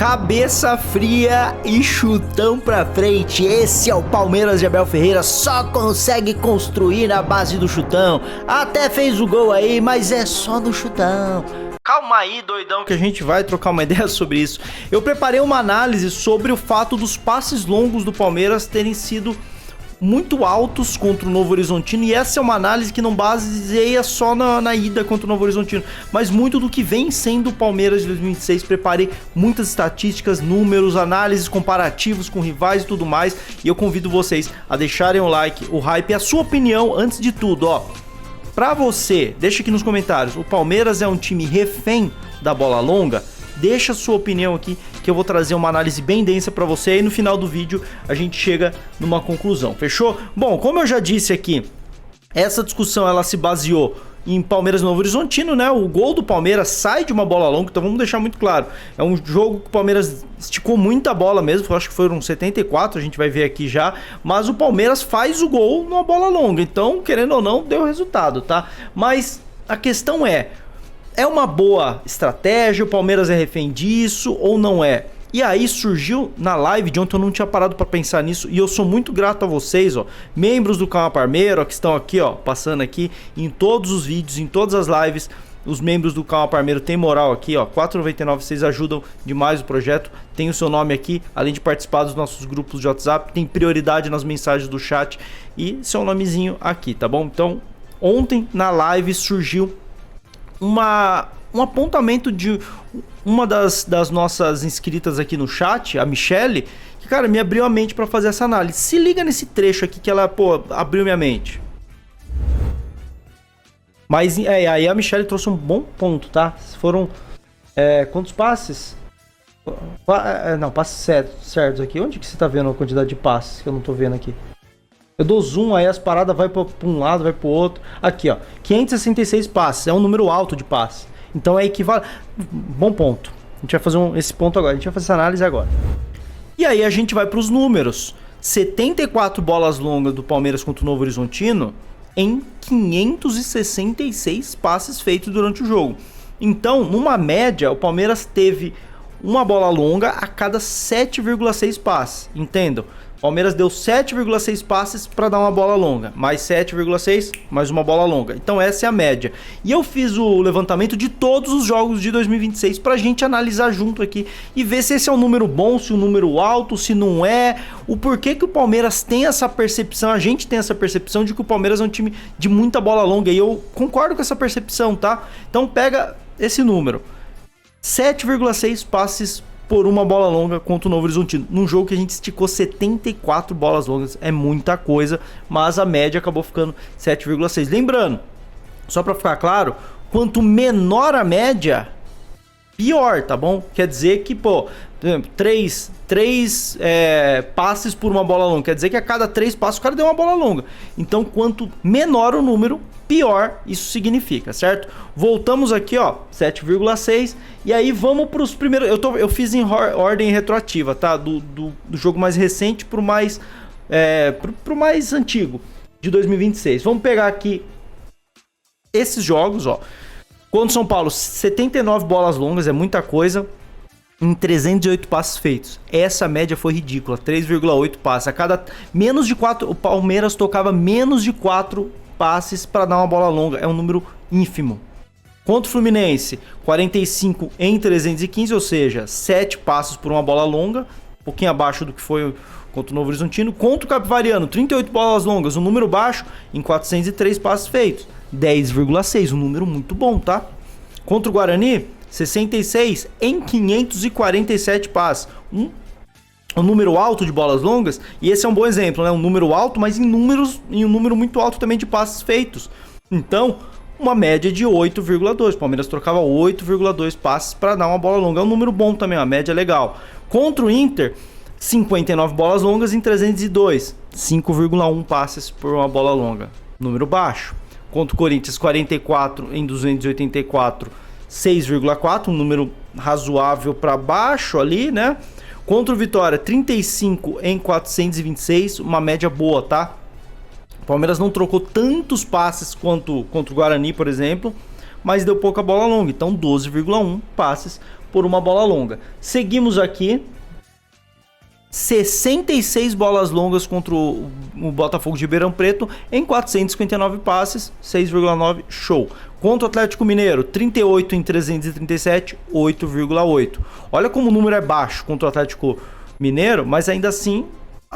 Cabeça fria e chutão pra frente. Esse é o Palmeiras de Abel Ferreira. Só consegue construir na base do chutão. Até fez o gol aí, mas é só no chutão. Calma aí, doidão, que a gente vai trocar uma ideia sobre isso. Eu preparei uma análise sobre o fato dos passes longos do Palmeiras terem sido muito altos contra o Novo Horizontino, e essa é uma análise que não baseia só na ida contra o Novo Horizontino, mas muito do que vem sendo o Palmeiras de 2026. Preparei muitas estatísticas, números, análises comparativos com rivais e tudo mais, e eu convido vocês a deixarem o like, o hype e a sua opinião antes de tudo, ó. Pra você, deixa aqui nos comentários, o Palmeiras é um time refém da bola longa? Deixa a sua opinião aqui, que eu vou trazer uma análise bem densa pra você, e no final do vídeo a gente chega numa conclusão, fechou? Bom, como eu já disse aqui, essa discussão ela se baseou em Palmeiras Novo Horizontino, né? O gol do Palmeiras sai de uma bola longa, então vamos deixar muito claro. É um jogo que o Palmeiras esticou muita bola mesmo, eu acho que foram 74, a gente vai ver aqui já, mas o Palmeiras faz o gol numa bola longa, então, querendo ou não, deu resultado, tá? Mas a questão é uma boa estratégia, o Palmeiras é refém disso ou não é? E aí surgiu na live de ontem, eu não tinha parado pra pensar nisso, e eu sou muito grato a vocês, ó, membros do canal Parmeiro, ó, que estão aqui, ó, passando aqui em todos os vídeos, em todas as lives. Os membros do canal Parmeiro tem moral aqui, ó, R$4,99, vocês ajudam demais o projeto. Tem o seu nome aqui, além de participar dos nossos grupos de WhatsApp, tem prioridade nas mensagens do chat e seu nomezinho aqui, tá bom? Então, ontem na live surgiu um apontamento de uma das nossas inscritas aqui no chat, a Michele, que, cara, me abriu a mente pra fazer essa análise. Se liga nesse trecho aqui que ela, pô, abriu minha mente. Mas aí a Michele trouxe um bom ponto, tá? Foram quantos passes? Não, passes certos aqui. Onde que você tá vendo a quantidade de passes que eu não tô vendo aqui? Eu dou zoom, aí as paradas vai pra um lado, vai pro outro. Aqui, ó, 566 passes, é um número alto de passes. Então é equivalente. Bom ponto. A gente vai fazer esse ponto agora, a gente vai fazer essa análise agora. E aí a gente vai pros números. 74 bolas longas do Palmeiras contra o Novo Horizontino em 566 passes feitos durante o jogo. Então, numa média, o Palmeiras teve uma bola longa a cada 7,6 passes, entendam? O Palmeiras deu 7,6 passes para dar uma bola longa, mais 7,6, mais uma bola longa. Então essa é a média. E eu fiz o levantamento de todos os jogos de 2026 pra gente analisar junto aqui e ver se esse é um número bom, se um número alto, se não é, o porquê que o Palmeiras tem essa percepção, a gente tem essa percepção de que o Palmeiras é um time de muita bola longa, e eu concordo com essa percepção, tá? Então pega esse número, 7,6 passes por uma bola longa contra o Novo Horizontino, num jogo que a gente esticou 74 bolas longas, é muita coisa, mas a média acabou ficando 7,6. Lembrando, só para ficar claro, quanto menor a média, pior, tá bom? Quer dizer que, pô, três passes por uma bola longa, quer dizer que a cada 3 passes o cara deu uma bola longa. Então, quanto menor o número, pior isso significa, certo? Voltamos aqui, ó, 7,6, e aí vamos para os primeiros. Eu fiz em ordem retroativa, tá? Do jogo mais recente pro mais antigo, de 2026. Vamos pegar aqui esses jogos, ó. Contra o São Paulo, 79 bolas longas, é muita coisa, em 308 passes feitos. Essa média foi ridícula, 3,8 passes. A cada menos de 4, o Palmeiras tocava menos de 4 passes para dar uma bola longa, é um número ínfimo. Contra o Fluminense, 45 em 315, ou seja, 7 passes por uma bola longa, um pouquinho abaixo do que foi contra o Novo Horizontino. Contra o Capivariano, 38 bolas longas, um número baixo, em 403 passes feitos, 10,6, um número muito bom, tá? Contra o Guarani, 66 em 547 passes, um número alto de bolas longas, e esse é um bom exemplo, né? Um número alto, mas em um número muito alto também de passes feitos. Então, uma média de 8,2. O Palmeiras trocava 8,2 passes para dar uma bola longa. É um número bom também, uma média legal. Contra o Inter, 59 bolas longas em 302, 5,1 passes por uma bola longa. Número baixo. Contra o Corinthians, 44 em 284, 6,4, um número razoável para baixo ali, né? Contra o Vitória, 35 em 426, uma média boa, tá? O Palmeiras não trocou tantos passes quanto contra o Guarani, por exemplo, mas deu pouca bola longa, então 12,1 passes por uma bola longa. Seguimos aqui, 66 bolas longas contra o Botafogo de Ribeirão Preto em 459 passes, 6,9, show. Contra o Atlético Mineiro, 38 em 337, 8,8. Olha como o número é baixo contra o Atlético Mineiro, mas ainda assim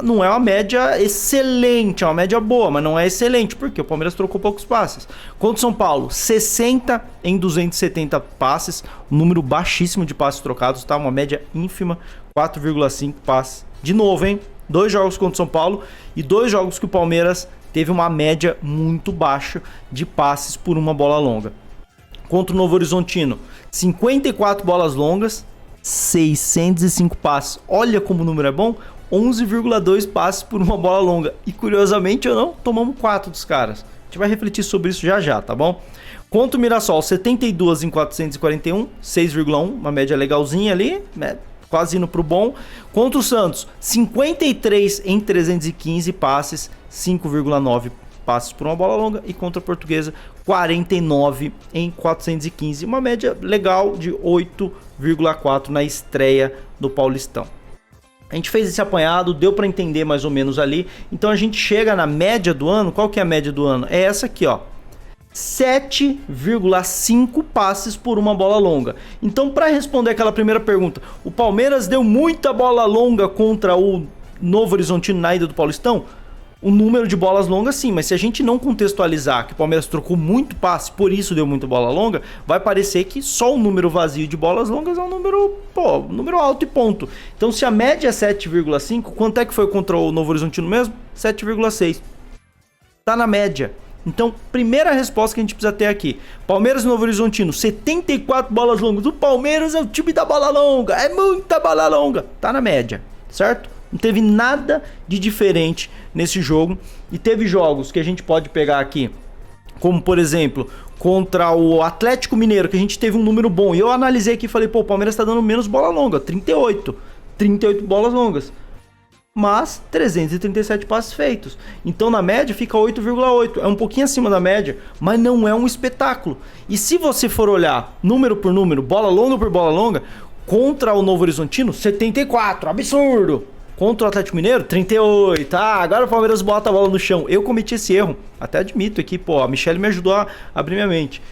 não é uma média excelente, é uma média boa, mas não é excelente, porque o Palmeiras trocou poucos passes. Contra o São Paulo, 60 em 270 passes, um número baixíssimo de passes trocados, tá? Uma média ínfima, 4,5 passes. De novo, hein? 2 jogos contra o São Paulo e 2 jogos que o Palmeiras teve uma média muito baixa de passes por uma bola longa. Contra o Novo Horizontino, 54 bolas longas, 605 passes. Olha como o número é bom, 11,2 passes por uma bola longa. E curiosamente ou não, tomamos 4 dos caras. A gente vai refletir sobre isso já já, tá bom? Contra o Mirassol, 72 em 441, 6,1, uma média legalzinha ali, né? Quase indo pro bom. Contra o Santos, 53 em 315 passes, 5,9 passes por uma bola longa. E contra a Portuguesa, 49 em 415, uma média legal de 8,4 na estreia do Paulistão. A gente fez esse apanhado, deu para entender mais ou menos ali. Então a gente chega na média do ano. Qual que é a média do ano? É essa aqui, ó. 7,5 passes por uma bola longa. Então, para responder aquela primeira pergunta, o Palmeiras deu muita bola longa contra o Novo Horizontino na ida do Paulistão? O número de bolas longas sim, mas se a gente não contextualizar que o Palmeiras trocou muito passe, por isso deu muita bola longa, vai parecer que só o número vazio de bolas longas é um número, número alto e ponto. Então, se a média é 7,5, quanto é que foi contra o Novo Horizontino mesmo? 7,6. Tá na média. Então, primeira resposta que a gente precisa ter aqui. Palmeiras e Novo Horizontino, 74 bolas longas. O Palmeiras é o time da bola longa. É muita bola longa. Tá na média, certo? Não teve nada de diferente nesse jogo. E teve jogos que a gente pode pegar aqui, como por exemplo, contra o Atlético Mineiro, que a gente teve um número bom. E eu analisei aqui e falei, pô, o Palmeiras tá dando menos bola longa. 38 bolas longas. Mas 337 passes feitos. Então na média fica 8,8. É um pouquinho acima da média, mas não é um espetáculo. E se você for olhar número por número, bola longa por bola longa, contra o Novo Horizontino, 74, absurdo. Contra o Atlético Mineiro, 38. Agora o Palmeiras bota a bola no chão. Eu cometi esse erro, até admito aqui, pô, a Michelle me ajudou a abrir minha mente.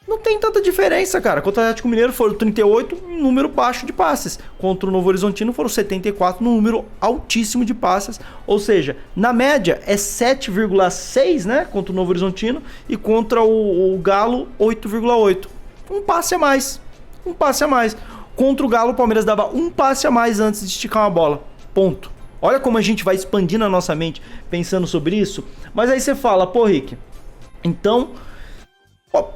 Não tem tanta diferença, cara. Contra o Atlético Mineiro foram 38, um número baixo de passes. Contra o Novo Horizontino foram 74, um número altíssimo de passes. Ou seja, na média é 7,6, né? Contra o Novo Horizontino. E contra o Galo, 8,8. Um passe a mais. Um passe a mais. Contra o Galo, o Palmeiras dava um passe a mais antes de esticar uma bola. Ponto. Olha como a gente vai expandindo a nossa mente pensando sobre isso. Mas aí você fala, pô, Rick, então...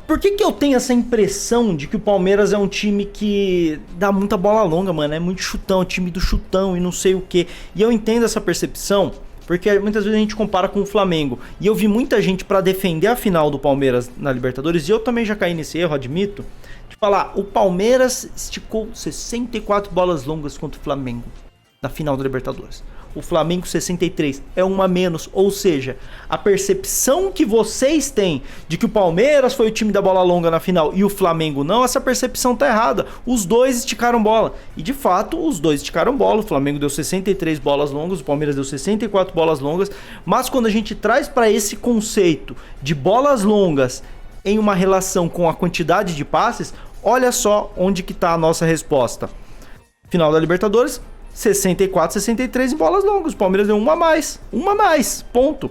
por que eu tenho essa impressão de que o Palmeiras é um time que dá muita bola longa, mano? É muito chutão, time do chutão e não sei o que. E eu entendo essa percepção, porque muitas vezes a gente compara com o Flamengo. E eu vi muita gente para defender a final do Palmeiras na Libertadores, e eu também já caí nesse erro, admito, de falar, o Palmeiras esticou 64 bolas longas contra o Flamengo na final da Libertadores. O Flamengo 63, é uma a menos, ou seja, a percepção que vocês têm de que o Palmeiras foi o time da bola longa na final e o Flamengo não, essa percepção tá errada. Os dois esticaram bola, e de fato os dois esticaram bola. O Flamengo deu 63 bolas longas, o Palmeiras deu 64 bolas longas, mas quando a gente traz para esse conceito de bolas longas em uma relação com a quantidade de passes, olha só onde que tá a nossa resposta. Final da Libertadores, 64, 63 em bolas longas. O Palmeiras deu uma a mais, ponto.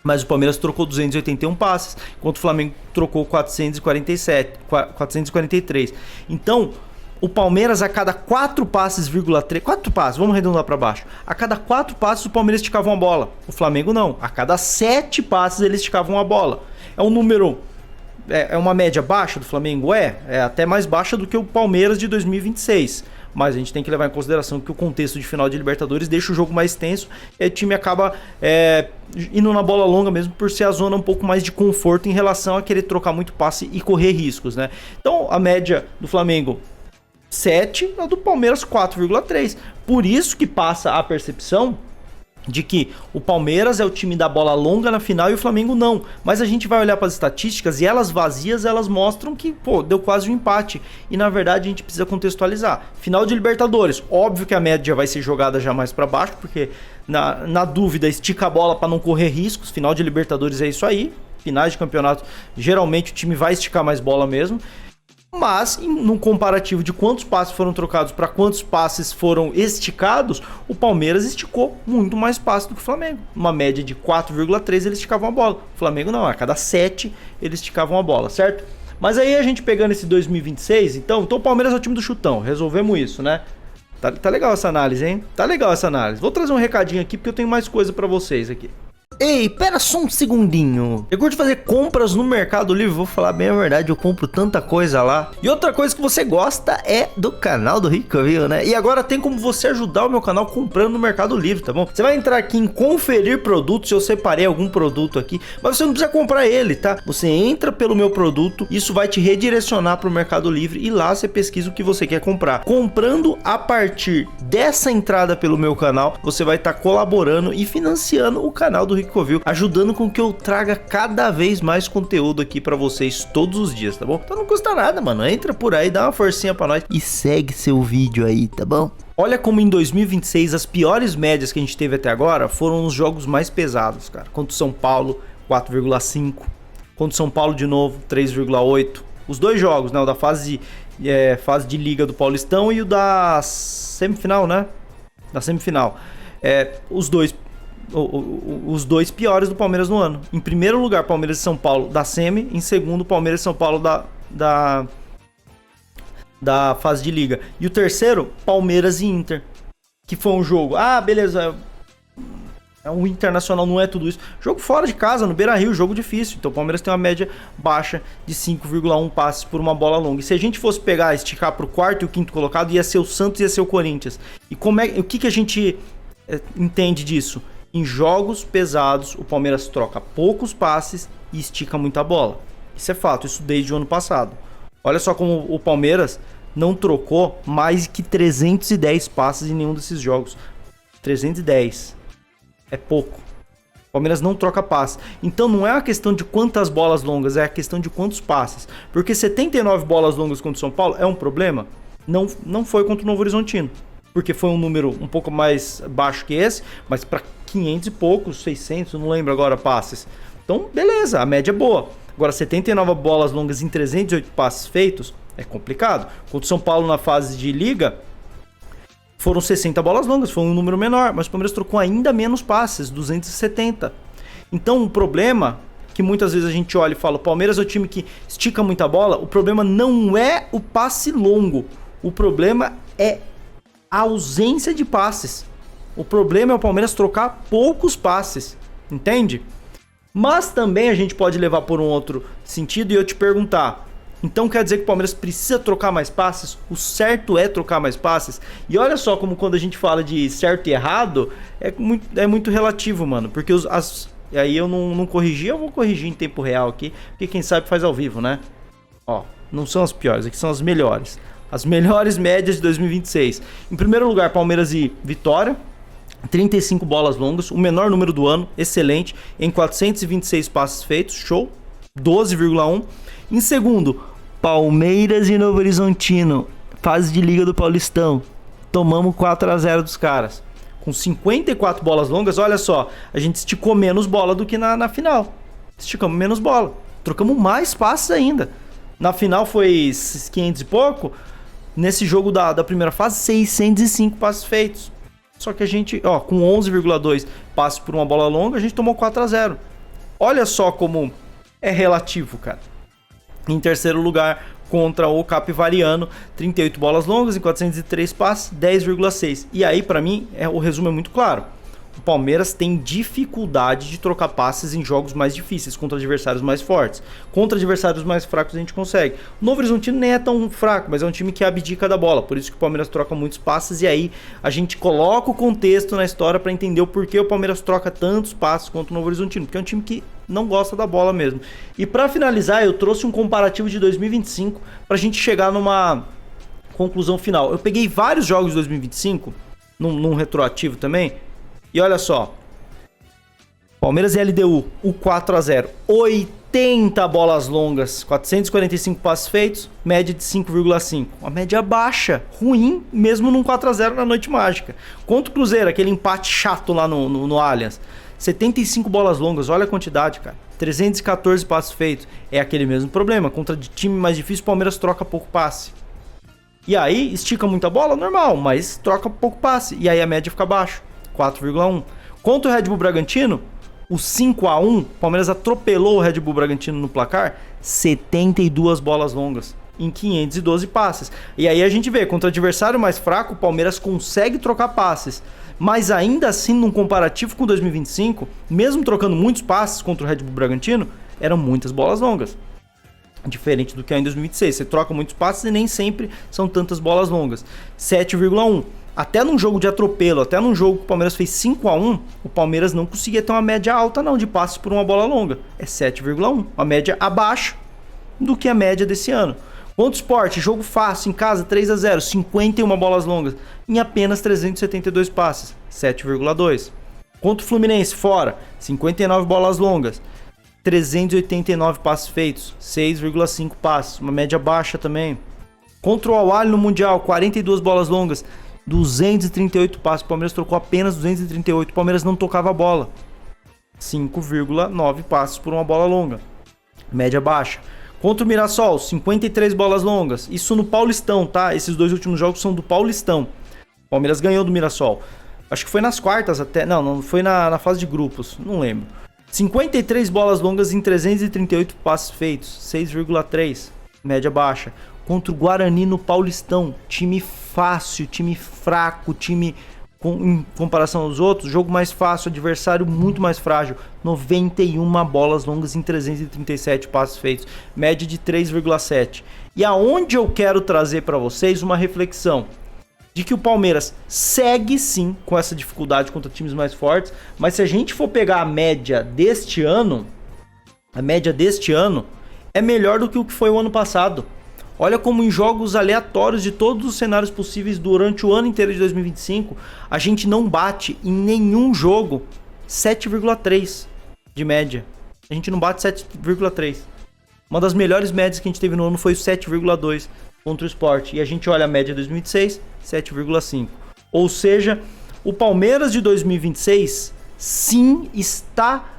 Mas o Palmeiras trocou 281 passes, enquanto o Flamengo trocou 443. Então, o Palmeiras a cada 4 passes, 4 passes, vamos arredondar para baixo. A cada 4 passes o Palmeiras esticava uma bola. O Flamengo não. A cada 7 passes eles esticavam uma bola. É um número... É uma média baixa do Flamengo? É até mais baixa do que o Palmeiras de 2026. Mas a gente tem que levar em consideração que o contexto de final de Libertadores deixa o jogo mais tenso e o time acaba indo na bola longa mesmo por ser a zona um pouco mais de conforto em relação a querer trocar muito passe e correr riscos, né? Então a média do Flamengo 7, a do Palmeiras 4,3. Por isso que passa a percepção de que o Palmeiras é o time da bola longa na final e o Flamengo não. Mas a gente vai olhar para as estatísticas e elas vazias, elas mostram que, pô, deu quase um empate. E na verdade a gente precisa contextualizar. Final de Libertadores, óbvio que a média vai ser jogada já mais para baixo, porque na dúvida estica a bola para não correr riscos. Final de Libertadores é isso aí. Finais de campeonato, geralmente o time vai esticar mais bola mesmo. Mas, no comparativo de quantos passes foram trocados para quantos passes foram esticados, o Palmeiras esticou muito mais passes do que o Flamengo. Uma média de 4,3 eles esticavam a bola. O Flamengo não, a cada 7 eles esticavam a bola, certo? Mas aí a gente pegando esse 2026, então o Palmeiras é o time do chutão, resolvemos isso, né? Tá legal essa análise, hein? Tá legal essa análise. Vou trazer um recadinho aqui porque eu tenho mais coisa para vocês aqui. Ei, pera só um segundinho. Eu gosto de fazer compras no Mercado Livre, vou falar bem a verdade, eu compro tanta coisa lá. E outra coisa que você gosta é do canal do Rico, viu, né? E agora tem como você ajudar o meu canal comprando no Mercado Livre, tá bom? Você vai entrar aqui em conferir produtos, eu separei algum produto aqui, mas você não precisa comprar ele, tá? Você entra pelo meu produto, isso vai te redirecionar pro Mercado Livre e lá você pesquisa o que você quer comprar. Comprando a partir dessa entrada pelo meu canal, você vai estar colaborando e financiando o canal do Rico Covil, ajudando com que eu traga cada vez mais conteúdo aqui pra vocês todos os dias, tá bom? Então não custa nada, mano. Entra por aí, dá uma forcinha pra nós e segue seu vídeo aí, tá bom? Olha como em 2026 as piores médias que a gente teve até agora foram os jogos mais pesados, cara. Contra o São Paulo, 4,5. Contra o São Paulo de novo, 3,8. Os dois jogos, né? O da fase de Liga do Paulistão e o da semifinal, né? Da semifinal. Os dois piores do Palmeiras no ano. Em primeiro lugar, Palmeiras e São Paulo da semi. Em segundo, Palmeiras e São Paulo da fase de Liga. E o terceiro, Palmeiras e Inter. Que foi um jogo... Ah, beleza. O Internacional não é tudo isso. Jogo fora de casa, no Beira-Rio, jogo difícil. Então o Palmeiras tem uma média baixa de 5,1 passes por uma bola longa. E se a gente fosse pegar, esticar pro quarto e o quinto colocado, ia ser o Santos e ia ser o Corinthians. E o que a gente entende disso? Em jogos pesados, o Palmeiras troca poucos passes e estica muita bola. Isso é fato, isso desde o ano passado. Olha só como o Palmeiras não trocou mais que 310 passes em nenhum desses jogos. 310. É pouco. O Palmeiras não troca passes. Então não é uma questão de quantas bolas longas, é a questão de quantos passes. Porque 79 bolas longas contra o São Paulo é um problema? Não foi contra o Novo Horizontino. Porque foi um número um pouco mais baixo que esse, mas para 500 e poucos, 600, não lembro agora, passes. Então, beleza, a média é boa. Agora, 79 bolas longas em 308 passes feitos é complicado. Contra o São Paulo na fase de Liga, foram 60 bolas longas, foi um número menor, mas o Palmeiras trocou ainda menos passes, 270. Então, o problema que muitas vezes a gente olha e fala, o Palmeiras é o time que estica muita bola, o problema não é o passe longo, o problema é a ausência de passes. O problema é o Palmeiras trocar poucos passes, entende? Mas também a gente pode levar por um outro sentido e eu te perguntar, então quer dizer que o Palmeiras precisa trocar mais passes? O certo é trocar mais passes? E olha só como quando a gente fala de certo e errado, é muito relativo, mano, porque e aí eu não corrigi, eu vou corrigir em tempo real aqui, porque quem sabe faz ao vivo, né? Ó, não são as piores, aqui são as melhores. As melhores médias de 2026. Em primeiro lugar, Palmeiras e Vitória. 35 bolas longas, o menor número do ano, excelente. Em 426 passes feitos, show. 12,1. Em segundo, Palmeiras e Novo Horizontino. Fase de Liga do Paulistão. Tomamos 4-0 dos caras. Com 54 bolas longas, olha só. A gente esticou menos bola do que na final. Esticamos menos bola. Trocamos mais passes ainda. Na final foi 500 e pouco. Nesse jogo da primeira fase, 605 passes feitos. Só que a gente, com 11,2 passes por uma bola longa, a gente tomou 4-0. Olha só como é relativo, cara. Em terceiro lugar, contra o Capivariano, 38 bolas longas em 403 passes, 10,6. E aí, pra mim, o resumo é muito claro. O Palmeiras tem dificuldade de trocar passes em jogos mais difíceis, contra adversários mais fortes. Contra adversários mais fracos a gente consegue. O Novo Horizontino nem é tão fraco, mas é um time que abdica da bola. Por isso que o Palmeiras troca muitos passes e aí a gente coloca o contexto na história para entender o porquê o Palmeiras troca tantos passes contra o Novo Horizontino. Porque é um time que não gosta da bola mesmo. E para finalizar, eu trouxe um comparativo de 2025 pra gente chegar numa conclusão final. Eu peguei vários jogos de 2025, num retroativo também, E olha só, Palmeiras e LDU, o 4x0, 80 bolas longas, 445 passes feitos, média de 5,5. Uma média baixa, ruim, mesmo num 4x0 na noite mágica. Contra o Cruzeiro, aquele empate chato lá no Allianz, 75 bolas longas, olha a quantidade, cara. 314 passes feitos, é aquele mesmo problema. Contra de time mais difícil, o Palmeiras troca pouco passe. E aí, estica muita bola? Normal, mas troca pouco passe. E aí a média fica baixa, 4,1. Contra o Red Bull Bragantino, o 5x1, o Palmeiras atropelou o Red Bull Bragantino no placar, 72 bolas longas em 512 passes. E aí a gente vê, contra o adversário mais fraco, o Palmeiras consegue trocar passes. Mas ainda assim, num comparativo com 2025, mesmo trocando muitos passes contra o Red Bull Bragantino, eram muitas bolas longas. Diferente do que é em 2026. Você troca muitos passes e nem sempre são tantas bolas longas. 7,1. Até num jogo de atropelo, até num jogo que o Palmeiras fez 5x1, o Palmeiras não conseguia ter uma média alta não de passes por uma bola longa. É 7,1. Uma média abaixo do que a média desse ano. Contra o Sport, jogo fácil, em casa, 3x0, 51 bolas longas, em apenas 372 passes, 7,2. Contra o Fluminense, fora, 59 bolas longas, 389 passes feitos, 6,5 passes, uma média baixa também. Contra o Al-Ahly no Mundial, 42 bolas longas, 238 passes, o Palmeiras trocou apenas 238, o Palmeiras não tocava a bola. 5,9 passes por uma bola longa, média baixa. Contra o Mirassol, 53 bolas longas. Isso no Paulistão, tá? Esses dois últimos jogos são do Paulistão. O Palmeiras ganhou do Mirassol. Acho que foi nas quartas até. Não foi na fase de grupos. Não lembro. 53 bolas longas em 338 passes feitos. 6,3. Média baixa. Contra o Guarani no Paulistão. Time fácil, time fraco, time... em comparação aos outros, jogo mais fácil, adversário muito mais frágil, 91 bolas longas em 337 passes feitos, média de 3,7. E aonde eu quero trazer para vocês uma reflexão de que o Palmeiras segue sim com essa dificuldade contra times mais fortes, mas se a gente for pegar a média deste ano é melhor do que o que foi o ano passado. Olha como em jogos aleatórios de todos os cenários possíveis durante o ano inteiro de 2025, a gente não bate em nenhum jogo 7,3 de média. A gente não bate 7,3. Uma das melhores médias que a gente teve no ano foi o 7,2 contra o Sport. E a gente olha a média de 2026, 7,5. Ou seja, o Palmeiras de 2026 sim está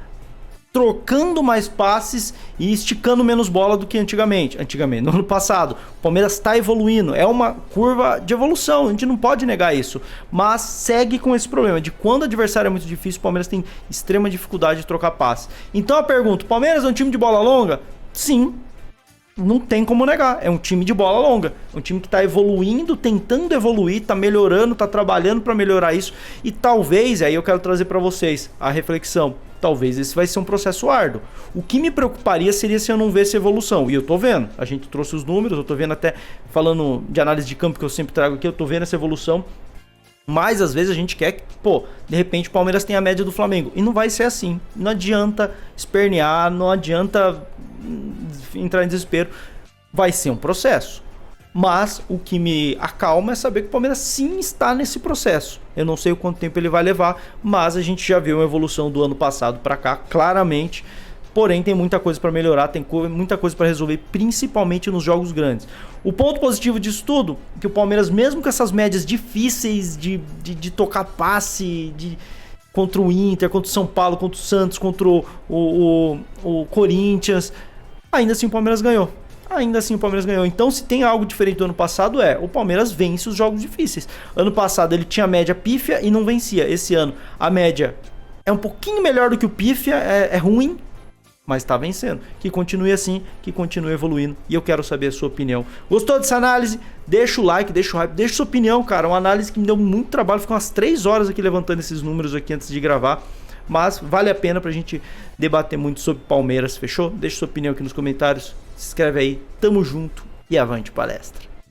trocando mais passes e esticando menos bola do que antigamente. No ano passado, o Palmeiras está evoluindo. É uma curva de evolução, a gente não pode negar isso. Mas segue com esse problema de quando o adversário é muito difícil, o Palmeiras tem extrema dificuldade de trocar passes. Então eu pergunto, o Palmeiras é um time de bola longa? Sim. Não tem como negar, é um time de bola longa, é um time que está evoluindo, tentando evoluir, está melhorando, está trabalhando para melhorar isso e talvez, aí eu quero trazer para vocês a reflexão, talvez esse vai ser um processo árduo. O que me preocuparia seria se eu não visse evolução, e eu tô vendo, a gente trouxe os números, eu tô vendo até, falando de análise de campo que eu sempre trago aqui, eu tô vendo essa evolução, mas às vezes a gente quer que, de repente o Palmeiras tem a média do Flamengo, e não vai ser assim, não adianta espernear, não adianta entrar em desespero, vai ser um processo. Mas o que me acalma é saber que o Palmeiras sim está nesse processo. Eu não sei o quanto tempo ele vai levar, mas a gente já viu uma evolução do ano passado para cá, claramente. Porém, tem muita coisa para melhorar, tem muita coisa para resolver, principalmente nos jogos grandes. O ponto positivo disso tudo é que o Palmeiras, mesmo com essas médias difíceis de tocar passe, contra o Inter, contra o São Paulo, contra o Santos, contra o Corinthians, ainda assim o Palmeiras ganhou. Então, se tem algo diferente do ano passado, o Palmeiras vence os jogos difíceis. Ano passado ele tinha média pífia e não vencia. Esse ano a média é um pouquinho melhor do que o pífia, é ruim, mas tá vencendo. Que continue assim, que continue evoluindo. E eu quero saber a sua opinião. Gostou dessa análise? Deixa o like, deixa o hype, deixa sua opinião, cara. Uma análise que me deu muito trabalho. Ficou umas 3 horas aqui levantando esses números aqui antes de gravar. Mas vale a pena pra gente debater muito sobre Palmeiras, fechou? Deixa sua opinião aqui nos comentários. Se inscreve aí. Tamo junto e avante palestra.